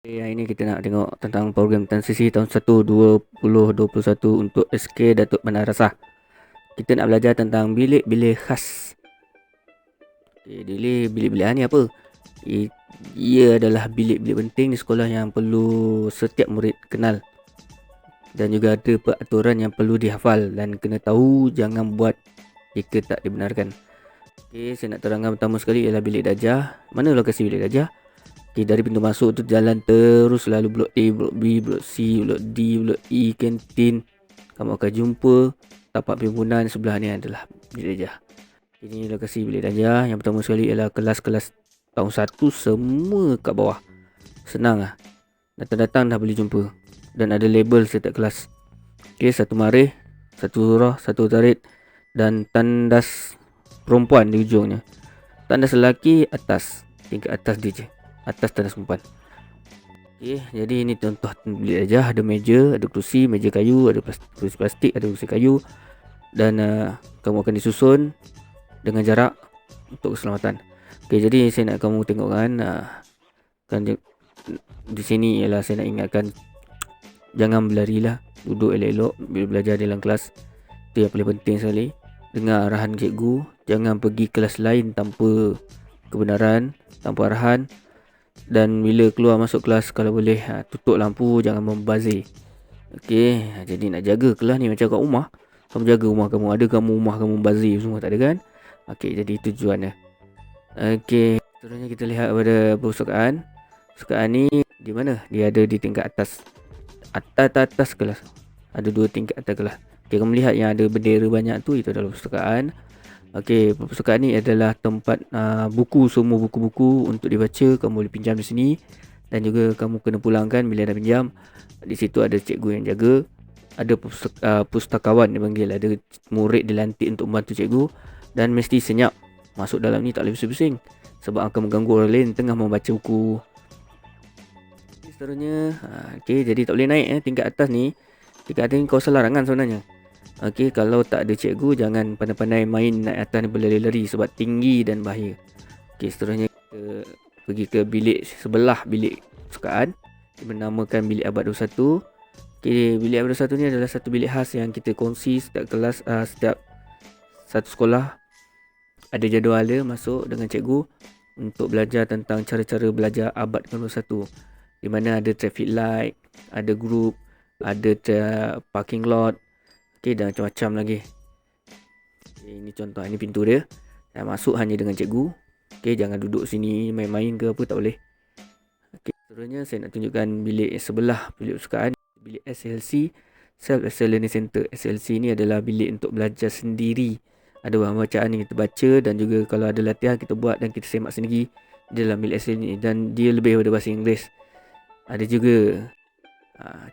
Hari ini kita nak tengok tentang program transisi tahun 1 2021 untuk SK Datuk Bandar Rasah. Kita nak belajar tentang bilik-bilik khas. Bilik-bilik ni apa? Ia adalah bilik-bilik penting di sekolah yang perlu setiap murid kenal. Dan juga ada peraturan yang perlu dihafal dan kena tahu, jangan buat jika tak dibenarkan. Saya nak terangkan pertama sekali ialah bilik darjah. Mana lokasi bilik darjah? Dari pintu masuk tu jalan terus lalu blok A, blok B, blok C, blok D, blok E, kantin. Kamu akan jumpa tapak perhimpunan sebelah ni adalah bilik darjah. Ini lokasi bilik darjah. Yang pertama sekali ialah kelas-kelas tahun 1 semua kat bawah. Senang lah. Datang-datang dah boleh jumpa. Dan ada label setiap kelas. Satu marih, satu surah, satu tarid dan tandas perempuan di ujungnya. Tandas lelaki atas, tingkat atas dia je. Atas tandas perempuan. Jadi ini contoh bilik darjah. Ada meja, ada kerusi, meja kayu, ada kerusi plastik, ada kerusi kayu. Dan kamu akan disusun dengan jarak untuk keselamatan. Jadi saya nak kamu tengok kan di sini ialah saya nak ingatkan, jangan berlari lah, duduk elok-elok bila belajar dalam kelas. Itu yang paling penting sekali. Dengar arahan cikgu. Jangan pergi kelas lain tanpa kebenaran, tanpa arahan. Dan bila keluar masuk kelas, kalau boleh tutup lampu, jangan membazir. Jadi nak jaga kelas ni macam kat rumah. Kamu jaga rumah kamu. Ada kamu rumah kamu membazir semua, tak ada kan? Jadi tujuannya. Seterusnya kita lihat pada perpustakaan. Perpustakaan ni di mana? Dia ada di tingkat atas. Atas kelas. Ada 2 tingkat atas kelas. Kamu lihat yang ada bendera banyak tu, itu adalah perpustakaan. Perpustakaan ni adalah tempat buku, semua buku-buku untuk dibaca. Kamu boleh pinjam di sini. Dan juga kamu kena pulangkan bila dah pinjam. Di situ ada cikgu yang jaga. Ada pustakawan dipanggil. Ada murid dilantik untuk membantu cikgu. Dan mesti senyap. Masuk dalam ni tak boleh bising-bising, sebab akan mengganggu orang lain tengah membaca buku. Seterusnya jadi tak boleh naik tingkat atas ni. Tingkat atas ni kawasan larangan sebenarnya. Kalau tak ada cikgu, jangan pandai-pandai main naik atas ni berlari-lari sebab tinggi dan bahaya. Seterusnya kita pergi ke bilik sebelah bilik perpustakaan, dinamakan bilik abad 21. Bilik abad 21 ni adalah satu bilik khas yang kita kongsi setiap kelas, setiap satu sekolah. Ada jadual dia masuk dengan cikgu untuk belajar tentang cara-cara belajar abad 21. Di mana ada traffic light, ada group, ada parking lot, dan macam-macam lagi. Ini contoh, ini pintu dia. Masuk hanya dengan cikgu. Jangan duduk sini main-main ke apa, tak boleh. Seterusnya saya nak tunjukkan bilik sebelah bilik perpustakaan, bilik SLC, Self Assessment Learning Center. SLC ni adalah bilik untuk belajar sendiri. Ada bahan bacaan yang kita baca, dan juga kalau ada latihan kita buat dan kita semak sendiri di dalam bilik SLC ni. Dan dia lebih pada bahasa Inggeris. Ada juga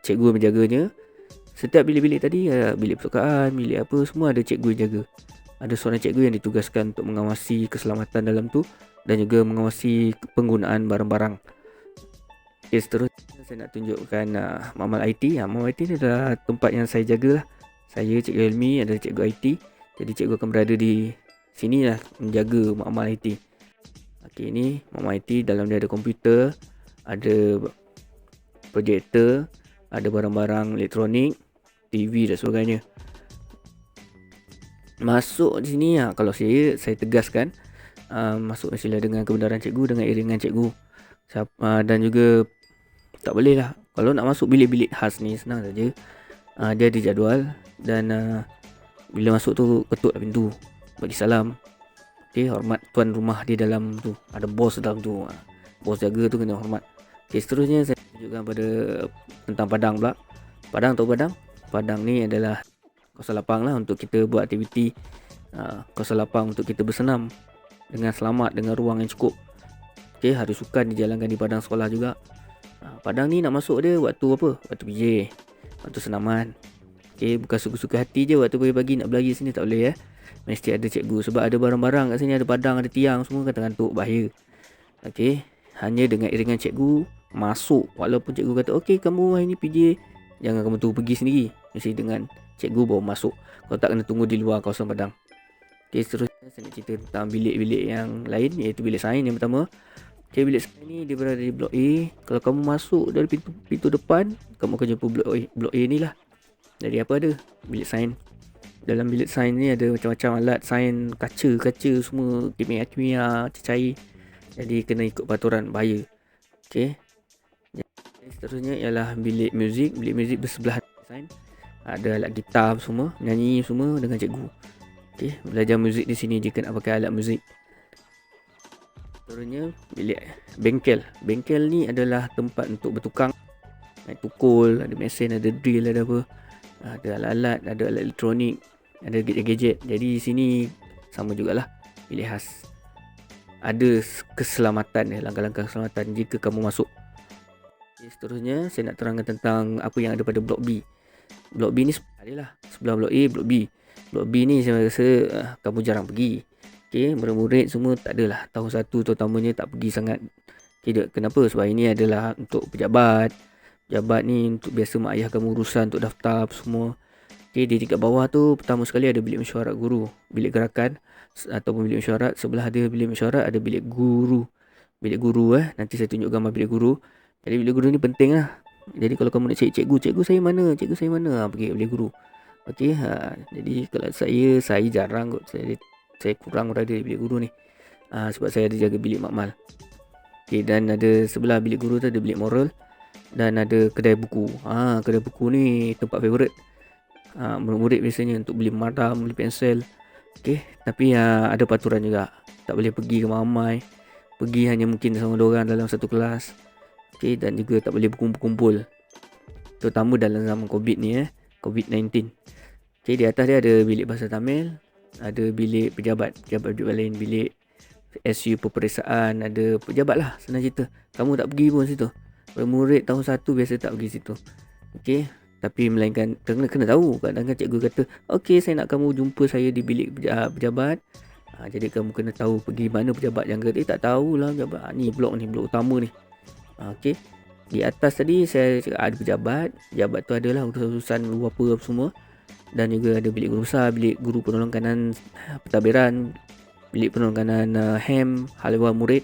cikgu menjaganya. Setiap bilik-bilik tadi, bilik perpustakaan, bilik apa, semua ada cikgu yang jaga. Ada seorang cikgu yang ditugaskan untuk mengawasi keselamatan dalam tu dan juga mengawasi penggunaan barang-barang. Seterusnya saya nak tunjukkan Makmal IT. Makmal IT ni adalah tempat yang saya jagalah. Saya, Cikgu Helmi, adalah cikgu IT. Jadi cikgu akan berada di sini lah menjaga Makmal IT. Ini Makmal IT. Dalam dia ada komputer, ada projektor, ada barang-barang elektronik, TV dan sebagainya. Masuk di sini kalau saya tegaskan, masuk mestilah dengan kebenaran cikgu, dengan iringan cikgu. Dan juga tak boleh lah kalau nak masuk bilik-bilik khas ni, senang saja. Dia ada jadual dan bila masuk tu ketuk pintu, bagi salam. Hormat tuan rumah di dalam tu. Ada bos dalam tu. Bos jaga tu kena hormat. Seterusnya saya tunjukkan pada tentang padang pula. Padang tahu padang? Padang ni adalah kawasan lapang lah untuk kita buat aktiviti. Kawasan lapang untuk kita bersenam dengan selamat, dengan ruang yang cukup. Hari sukan dijalankan di padang sekolah juga. Padang ni nak masuk dia waktu apa? Waktu PJ, waktu senaman. Bukan suka-suka hati je waktu pagi-pagi nak berlari sini, tak boleh Mesti ada cikgu, sebab ada barang-barang kat sini, ada padang, ada tiang, semua kata ngantuk, bahaya. Hanya dengan iringan cikgu masuk. Walaupun cikgu kata kamu hari ni PJ, jangan kamu tunggu pergi sendiri. Mesti dengan cikgu baru masuk. Kalau tak, kena tunggu di luar kawasan padang. Seterusnya saya nak cerita tentang bilik-bilik yang lain, iaitu bilik sains yang pertama. Okay, bilik sains ni dia berada di blok A. Kalau kamu masuk dari pintu depan, kamu akan jumpa blok A ni lah. Jadi apa ada? Bilik sains. Dalam bilik sains ni ada macam-macam alat sains, kaca semua, kimia, cair. Jadi kena ikut peraturan, bahaya. Okay. Seterusnya ialah bilik muzik. Bilik muzik bersebelahan sains. Ada alat gitar semua, nyanyi semua dengan cikgu. Okay, belajar muzik di sini jika nak pakai alat muzik. Seterusnya bilik bengkel. Bengkel ni adalah tempat untuk bertukang, main tukul, ada mesin, ada drill, ada apa, ada alat-alat, ada alat elektronik, ada gadget-gadget. Jadi di sini sama jugalah, bilik khas. Ada keselamatan, langkah-langkah keselamatan jika kamu masuk. Okay, seterusnya saya nak terangkan tentang apa yang ada pada blok B. Blok B ni adalah sebelah blok A, blok B. Blok B ni saya rasa kamu jarang pergi. Okay, murid-murid semua tak adalah. Tahun 1 terutamanya tak pergi sangat. Okay, kenapa? Sebab ini adalah untuk pejabat. Pejabat ni untuk biasa mak ayah kamu urusan untuk daftar semua. Okay, di tingkat bawah tu pertama sekali ada bilik mesyuarat guru. Bilik gerakan ataupun bilik mesyuarat. Sebelah ada bilik mesyuarat, ada bilik guru. Bilik guru nanti saya tunjuk gambar bilik guru. Jadi bilik guru ni penting lah. Jadi kalau kamu nak cari cikgu saya mana? Cikgu saya mana? Pergi bilik guru. Okey, jadi kalau saya jarang kot. Saya kurang berada di bilik guru ni. Sebab saya ada jaga bilik makmal. Okey, dan ada sebelah bilik guru tu ada bilik moral dan ada kedai buku. Kedai buku ni tempat favourite. Murid biasanya untuk beli madam, beli pensel. Okey, tapi ada peraturan juga. Tak boleh pergi ramai. Pergi hanya mungkin sama 2 orang dalam satu kelas. Okey, dan juga tak boleh berkumpul-kumpul. Terutama dalam zaman COVID ni COVID-19. Okey, di atas dia ada bilik bahasa Tamil, ada bilik pejabat lain, bilik SU peperiksaan, ada pejabat lah, senang cerita. Kamu tak pergi pun situ. Murid tahun 1 biasa tak pergi situ. Okey, tapi melainkan kena tahu. Kadang-kadang cikgu kata, okey, saya nak kamu jumpa saya di bilik pejabat. Jadi kamu kena tahu pergi mana pejabat. Jangan kata tak tahulah pejabat. Ni blok utama ni. Okey. Di atas tadi saya cakap ada pejabat. Pejabat tu adalah urusan apa semua. Dan juga ada bilik guru besar, bilik guru penolong kanan pentadbiran, bilik penolong kanan HEM, hal ehwal murid.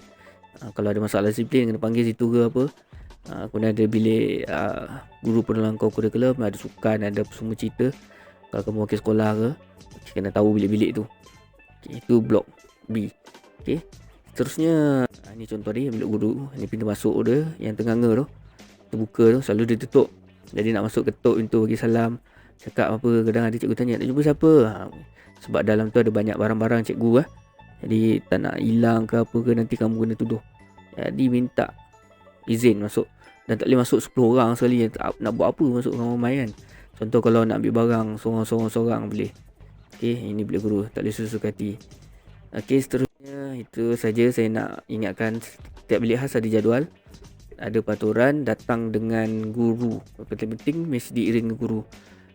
Kalau ada masalah disiplin kena panggil situ ke apa. Kemudian ada bilik guru penolong kurikulum, ada sukan, ada semua cerita. Kalau kamu wakil sekolah ke, kena tahu bilik-bilik tu. Okay, itu blok B. Okay. Seterusnya ni contoh dia bilik guru. Ni pintu masuk dia yang tengah tu. Terbuka tu selalu dia tutup. Jadi nak masuk ketuk pintu bagi salam, cakap apa. Kadang ada cikgu tanya nak jumpa siapa. Sebab dalam tu ada banyak barang-barang cikgu Jadi tak nak hilang ke apa ke, nanti kamu kena tuduh. Jadi minta izin masuk. Dan tak boleh masuk 10 orang sekali. Nak buat apa masuk ramai kan. Contoh kalau nak ambil barang seorang-seorang boleh. Okay, ini bilik guru, tak boleh suka hati. Okay, seterusnya itu saja saya nak ingatkan. Setiap bilik khas ada jadual, ada peraturan, datang dengan guru. Penting-penting mesti diiring guru.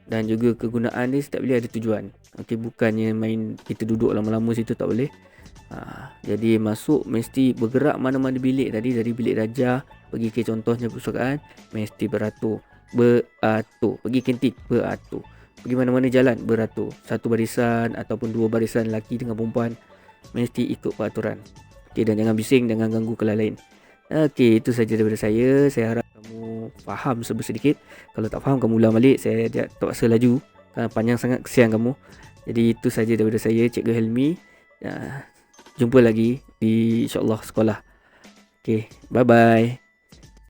Dan juga kegunaan dia setiap bilik ada tujuan. Okay, bukannya main kita duduk lama-lama situ, tak boleh. Jadi masuk mesti bergerak mana-mana bilik tadi. Dari bilik raja pergi ke contohnya perpustakaan, mesti beratur. Pergi kantin, beratur. Pergi mana-mana jalan, beratur. Satu barisan ataupun 2 barisan lelaki dengan perempuan, mesti ikut peraturan. Okay, dan jangan bising, jangan ganggu kelas lain. Okay, itu saja daripada saya. Saya harap kamu faham sedikit. Kalau tak faham, kamu ulang balik. Saya terpaksa laju kerana panjang sangat, kesian kamu. Jadi itu saja daripada saya, Cikgu Helmi. Jumpa lagi di insyaAllah sekolah. Okay, bye-bye.